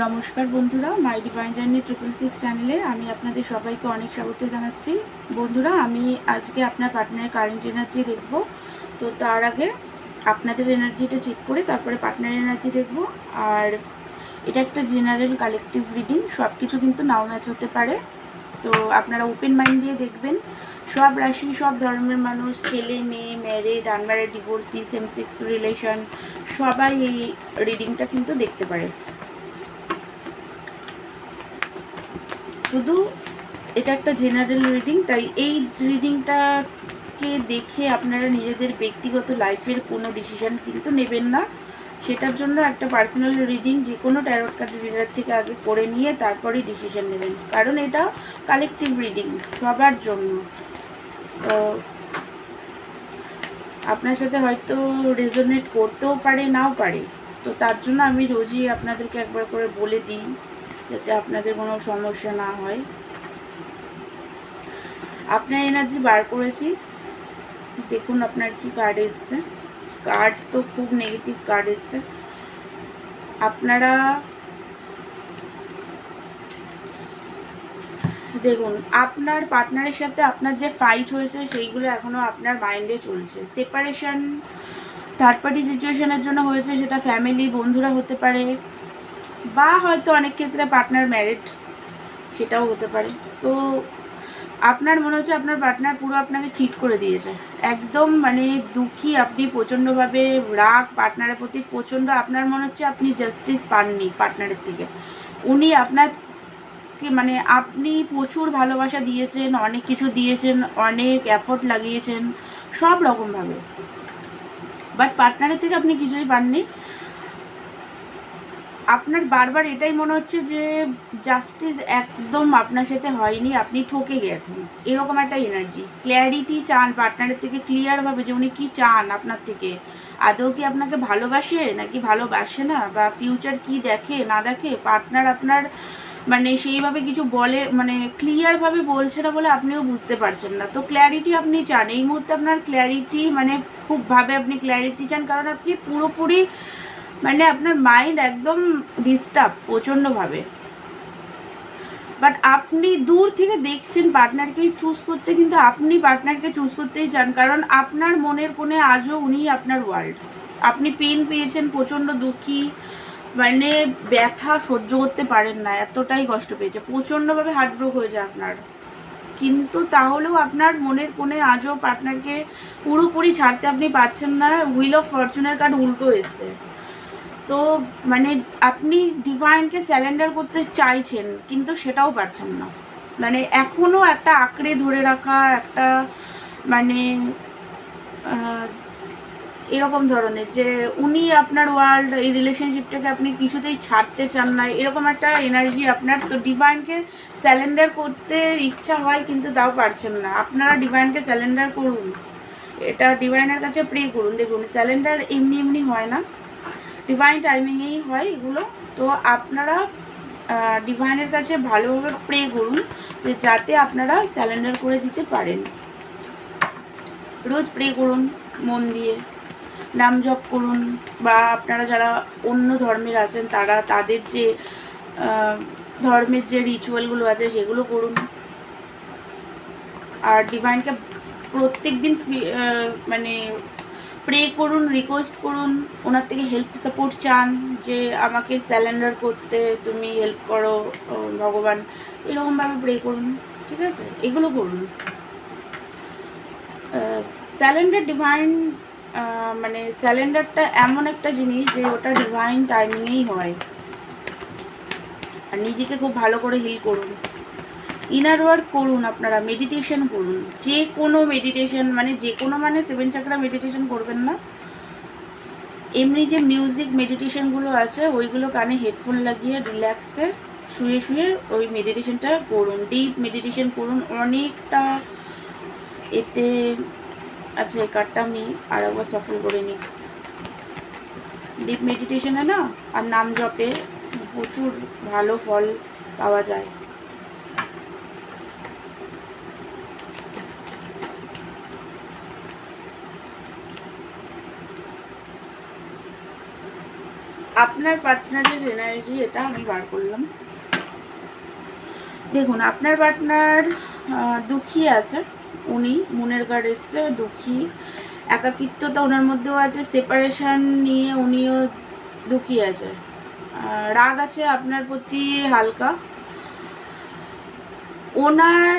নমস্কার বন্ধুরা, মাই divine journey 666 চ্যানেলে আমি আপনাদের সবাইকে অনেক স্বাগত জানাচ্ছি। বন্ধুরা, আমি আজকে আপনার পার্টনারের কারেন্ট এনার্জি দেখব। তো তার আগে আপনাদের এনার্জিটা চেক করে তারপরে পার্টনার এনার্জি দেখব। আর এটা একটা জেনারেল কালেকটিভ রিডিং, সব কিছু কিন্তু নাও ম্যাচ হতে পারে। তো আপনারা ওপেন মাইন্ড দিয়ে দেখবেন। সব রাশি, সব ধর্মের মানুষ, ছেলে মেয়ে, married, unmarried, divorcee, same sex relation, সবাই এই রিডিংটা কিন্তু দেখতে পারে। শুধু এটা একটা জেনারেল রিডিং, তাই এই রিডিংটাকে দেখে আপনারা নিজেদের ব্যক্তিগত লাইফের কোনো ডিসিশান কিন্তু নেবেন না। সেটার জন্য একটা পার্সোনাল রিডিং যে কোনো ট্যারট কার্ড রিডার থেকে আগে করে নিয়ে তারপরেই ডিসিশান নেবেন, কারণ এটা কালেকটিভ রিডিং সবার জন্য। তো আপনার সাথে হয়তো রেজোনেট করতেও পারে, নাও পারে। তো তার জন্য আমি রোজই আপনাদেরকে একবার করে বলে দিই, যাতে আপনাদের কোনো সমস্যা না হয়। আপনার এনার্জি বার করেছি, দেখুন আপনার কি কার্ড এসছে। কার্ড তো খুব নেগেটিভ কার্ড এসছে। আপনারা দেখুন, আপনার পার্টনারের সাথে আপনার যে ফাইট হয়েছে সেইগুলো এখনও আপনার মাইন্ডে চলছে। সেপারেশন, থার্ড পার্টি সিচুয়েশনের জন্য হয়েছে, সেটা ফ্যামিলি, বন্ধুরা হতে পারে, বা হয়তো অনেক ক্ষেত্রে পার্টনার ম্যারিড, সেটাও হতে পারে। তো আপনার মনে হচ্ছে আপনার পার্টনার পুরো আপনাকে চিট করে দিয়েছে, একদম মানে দুঃখী আপনি প্রচণ্ডভাবে, রাগ পার্টনারের প্রতি প্রচণ্ড। আপনার মনে হচ্ছে আপনি জাস্টিস পাননি পার্টনারের থেকে। উনি আপনাকে মানে আপনি প্রচুর ভালোবাসা দিয়েছেন, অনেক কিছু দিয়েছেন, অনেক এফোর্ট লাগিয়েছেন সব রকমভাবে, বাট পার্টনারের থেকে আপনি কিছুই পাননি। আপনার বারবার এটাই মনে হচ্ছে যে জাস্টিস একদম আপনার সাথে হয়নি, আপনি ঠকে গেছেন, এরকম একটা এনার্জি। ক্ল্যারিটি চান পার্টনারের থেকে, ক্লিয়ারভাবে যে উনি কী চান আপনার থেকে, আদৌ কি আপনাকে ভালোবাসে নাকি ভালোবাসে না, বা ফিউচার কি দেখে না দেখে। পার্টনার আপনার মানে সেইভাবে কিছু বলে, মানে ক্লিয়ারভাবে বলছে না বলে আপনিও বুঝতে পারছেন না। তো ক্ল্যারিটি আপনি চান এই মুহূর্তে, আপনার ক্ল্যারিটি মানে খুবভাবে আপনি ক্ল্যারিটি চান, কারণ আপনি পুরোপুরি মানে আপনার মাইন্ড একদম ডিস্টার্ব প্রচণ্ডভাবে। বাট আপনি দূর থেকে দেখছেন পার্টনারকেই চুজ করতে, কিন্তু আপনি পার্টনারকে চুজ করতেই চান, কারণ আপনার মনের কোণে আজও উনিই আপনার ওয়ার্ল্ড। আপনি পেন পেয়েছেন, প্রচণ্ড দুঃখী, মানে ব্যথা সহ্য করতে পারেন না, এতটাই কষ্ট পেয়েছে, প্রচণ্ডভাবে হার্টব্রোক হয়েছে আপনার। কিন্তু তাহলেও আপনার মনের কোণে আজও পার্টনারকে পুরোপুরি ছাড়তে আপনি পারছেন না। হুইল অফ ফরচুনের কার্ড উল্টো এসছে। তো মানে আপনি ডিভাইনকে স্যালেন্ডার করতে চাইছেন, কিন্তু সেটাও পারছেন না। মানে এখনও একটা আঁকড়ে ধরে রাখা একটা মানে এরকম ধরনের, যে উনি আপনার ওয়ার্ল্ড, এই রিলেশনশিপটাকে আপনি কিছুতেই ছাড়তে চান না, এরকম একটা এনার্জি আপনার। তো ডিভাইনকে স্যালেন্ডার করতে ইচ্ছা হয়, কিন্তু তাও পারছেন না। আপনারা ডিভাইনকে স্যালেন্ডার করুন, এটা ডিভাইনের কাছে প্রে করুন। দেখুন, স্যালেন্ডার এমনি এমনি হয় না, ডিভাইন টাইমিংয়েই হয় এগুলো। তো আপনারা ডিভাইনের কাছে ভালোভাবে প্রে করুন যে যাতে আপনারা স্যালেন্ডার করে দিতে পারেন। রোজ প্রে করুন মন দিয়ে, নাম জপ করুন, বা আপনারা যারা অন্য ধর্মের আছেন তারা তাদের যে ধর্মের যে রিচুয়ালগুলো আছে সেগুলো করুন। আর ডিভাইনকে প্রত্যেক দিন মানে প্রে করুন, রিকোয়েস্ট করুন, ওনার থেকে হেল্প সাপোর্ট চান যে আমাকে স্যালেন্ডার করতে তুমি হেল্প করো ভগবান, এরকমভাবে প্রে করুন। ঠিক আছে, এগুলো করুন। স্যালেন্ডার ডিভাইন মানে স্যালেন্ডারটা এমন একটা জিনিস যে ওটা ডিভাইন টাইমিংয়েই হয়। আর নিজেকে খুব ভালো করে হিল করুন, ইনার ওয়ার্ক করুন, আপনারা মেডিটেশন করুন, যে কোনো মেডিটেশন, মানে যে কোনো মানে 7 চাকরা মেডিটেশন করবেন না, এমনি যে মিউজিক মেডিটেশনগুলো আছে ওইগুলো কানে হেডফোন লাগিয়ে রিল্যাক্সে শুয়ে শুয়ে ওই মেডিটেশনটা করুন, ডিপ মেডিটেশন করুন অনেকটা। এতে আচ্ছা, এই কার্ডটা আমি আর একবার সফল করে নিই। ডিপ মেডিটেশনে না আর নাম জপে প্রচুর ভালো ফল পাওয়া যায়। আপনার পার্টনারের এনার্জি এটা আমি বার করলাম। দেখুন, আপনার পার্টনার দুঃখী আছে, উনি মনের কার্ড এসছে, দুঃখী, একাকিত্বতা ওনার মধ্যেও আছে, সেপারেশন নিয়ে উনিও দুঃখী আছে, রাগ আছে আপনার প্রতি হালকা। ওনার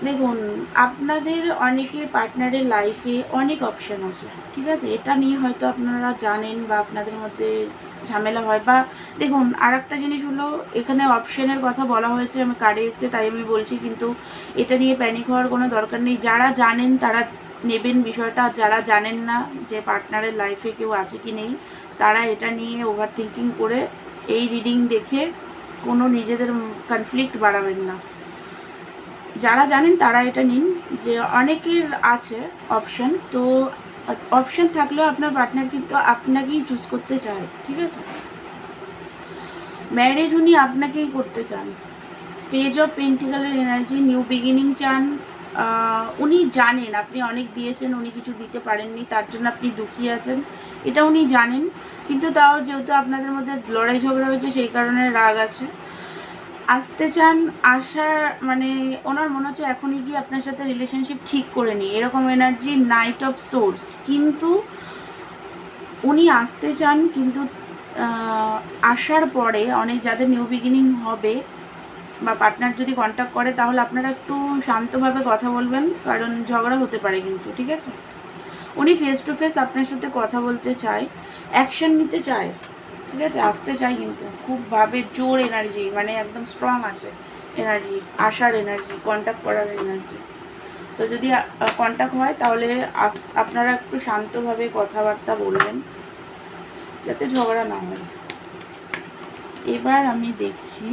দেখুন, আপনাদের অনেকের পার্টনারের লাইফে অনেক অপশান আছে, ঠিক আছে, এটা নিয়ে হয়তো আপনারা জানেন বা আপনাদের মধ্যে ঝামেলা হয়। বা দেখুন, আর একটা জিনিস হলো, এখানে অপশানের কথা বলা হয়েছে, আমি কার্ডে এসছে তাই আমি বলছি, কিন্তু এটা নিয়ে প্যানিক হওয়ার কোনো দরকার নেই। যারা জানেন তারা নেবেন বিষয়টা, আর যারা জানেন না যে পার্টনারের লাইফে কেউ আছে কি নেই, তারা এটা নিয়ে ওভার থিঙ্কিং করে এই রিডিং দেখে কোনো নিজেদের কনফ্লিক্ট বাড়াবেন না। যারা জানেন তারা এটা নিন, যে অনেকের আছে অপশান, তো অপশান থাকলেও আপনার পার্টনার কিন্তু আপনাকেই চুজ করতে চায়, ঠিক আছে। ম্যারেজ উনি আপনাকেই করতে চান। পেজ অফ পেন্টিকালের এনার্জি, নিউ বিগিনিং চান। উনি জানেন আপনি অনেক দিয়েছেন, উনি কিছু দিতে পারেননি, তার জন্য আপনি দুঃখী আছেন, এটা উনি জানেন, কিন্তু তাও যেহেতু আপনাদের মধ্যে লড়াই ঝগড়া হয়েছে সেই কারণে রাগ আছে। আসতে চান, আসার মানে ওনার মনে হচ্ছে এখনই গিয়ে আপনার সাথে রিলেশনশিপ ঠিক করে নিই, এরকম এনার্জি, নাইট অফ সোর্স। কিন্তু উনি আসতে চান, কিন্তু আসার পরে অনেক যাদের নিউ বিগিনিং হবে বা পার্টনার যদি কন্ট্যাক্ট করে, তাহলে আপনারা একটু শান্তভাবে কথা বলবেন, কারণ ঝগড়া হতে পারে কিন্তু, ঠিক আছে। উনি ফেস টু ফেস আপনার সাথে কথা বলতে চায়, অ্যাকশন নিতে চায়, ঠিক আছে, আসতে চাই, কিন্তু খুব ভাবে, জোর এনার্জি, মানে একদম স্ট্রং আছে এনার্জি, আসার এনার্জি, কন্ট্যাক্ট করার এনার্জি। তো যদি কন্ট্যাক্ট হয় তাহলে আপনারা একটু শান্তভাবে কথাবার্তা বলবেন, যাতে ঝগড়া না হয়। এবার আমি দেখছি,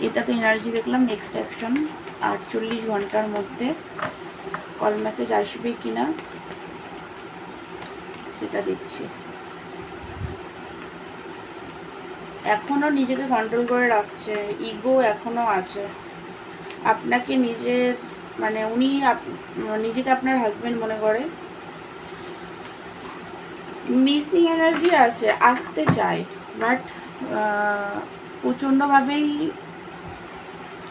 এটা তো এনার্জি দেখলাম, নেক্সট অ্যাকশন 48 ঘন্টার মধ্যে কল মেসেজ আসবে কিনা সেটা দেখছি। এখনো নিজেকে কন্ট্রোল করে রাখছে, ইগো এখনো আছে, আপনাকে নিজের মানে উনি নিজেকে আপনার হাজবেন্ড মনে করে, মিসিং এনার্জি আছে, আসতে চায়, বাট প্রচণ্ডভাবেই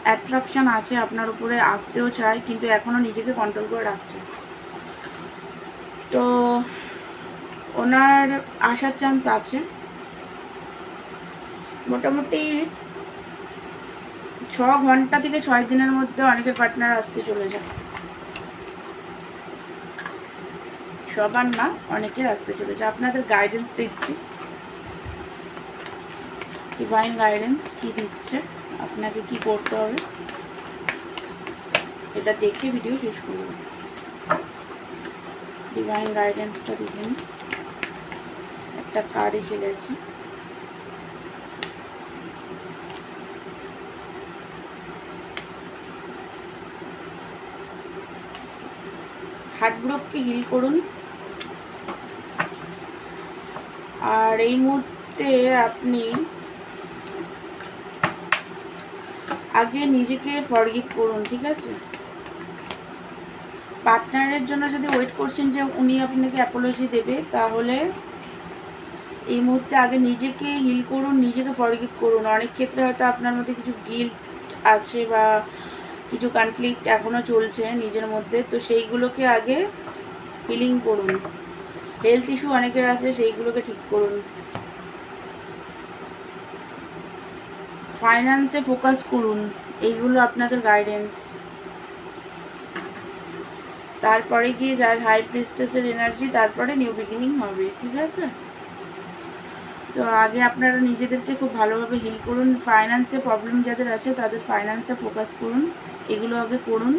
অ্যাট্রাকশন আছে আপনার উপরে, আসতেও চায়, কিন্তু এখনও নিজেকে কন্ট্রোল করে রাখছে। তো ওনার আসার চান্স আছে, মোটামুটি 6 ঘন্টা থেকে 6 দিনের মধ্যে অনেকের পার্টনার আসতে চলে যায়, সবার না, অনেকের আসতে চলে যায়। আপনাদের গাইডেন্স দেখছি, ডিভাইন গাইডেন্স কি দিচ্ছে, আপনাকে কি করতে হবে এটা দেখে ভিডিও শেষ করব। ডিভাইন গাইডেন্সটা দেখুন, একটা কার্ড এসে গেছে, হার্টব্রোককে হিল করুন। আর এই মুহূর্তে আপনি আগে নিজেকে ফরগিভ করুন, ঠিক আছে। পার্টনারের জন্য যদি ওয়েট করছেন যে উনি আপনাকে অ্যাপোলজি দেবে, তাহলে এই মুহূর্তে আগে নিজেকে হিল করুন, নিজেকে ফরগিভ করুন। অনেক ক্ষেত্রে হয়তো আপনার মধ্যে কিছু গিল্ট আছে বা কিছু কনফ্লিক্ট এখনও চলছে নিজের মধ্যে, তো সেইগুলোকে আগে হিলিং করুন। হেলথ ইস্যু অনেকের আছে, সেইগুলোকে ঠিক করুন। ফাইন্যান্সে ফোকাস করুন, এইগুলো আপনাদের গাইডেন্স। তারপরে গিয়ে যার হাই প্রিস্টেসের এনার্জি, তারপরে নিউ বিগিনিং হবে, ঠিক আছে। তো আগে আপনারা নিজেদেরকে খুব ভালোভাবে হিল করুন। ফাইন্যান্সে প্রবলেম যাদের আছে তাদের ফাইন্যান্সে ফোকাস করুন, এগুলো আগে করুন,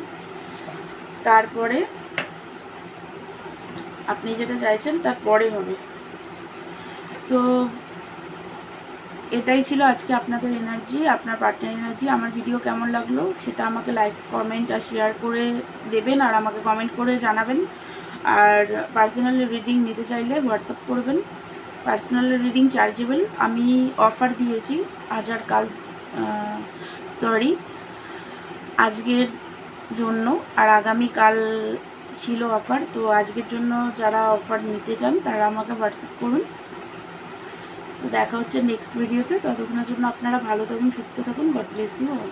তারপরে আপনি যেটা চাইছেন তারপরে হবে। তো এটাই ছিল আজকে আপনাদের এনার্জি, আপনার পার্টনার এনার্জি। আমার ভিডিও কেমন লাগলো সেটা আমাকে লাইক, কমেন্ট আর শেয়ার করে দেবেন, আর আমাকে কমেন্ট করে জানাবেন। আর পার্সোনাল রিডিং নিতে চাইলে হোয়াটসঅ্যাপ করবেন। পার্সোনাল রিডিং চার্জেবল, আমি অফার দিয়েছি আজ আর কাল, সরি আজকের জন্য, আর আগামীকাল ছিল অফার। তো আজকের জন্য যারা অফার নিতে চান তারা আমাকে হোয়াটসঅ্যাপ করুন। তো দেখা হচ্ছে নেক্সট ভিডিওতে। ততক্ষণের জন্য আপনারা ভালো থাকুন, সুস্থ থাকুন। God bless you all.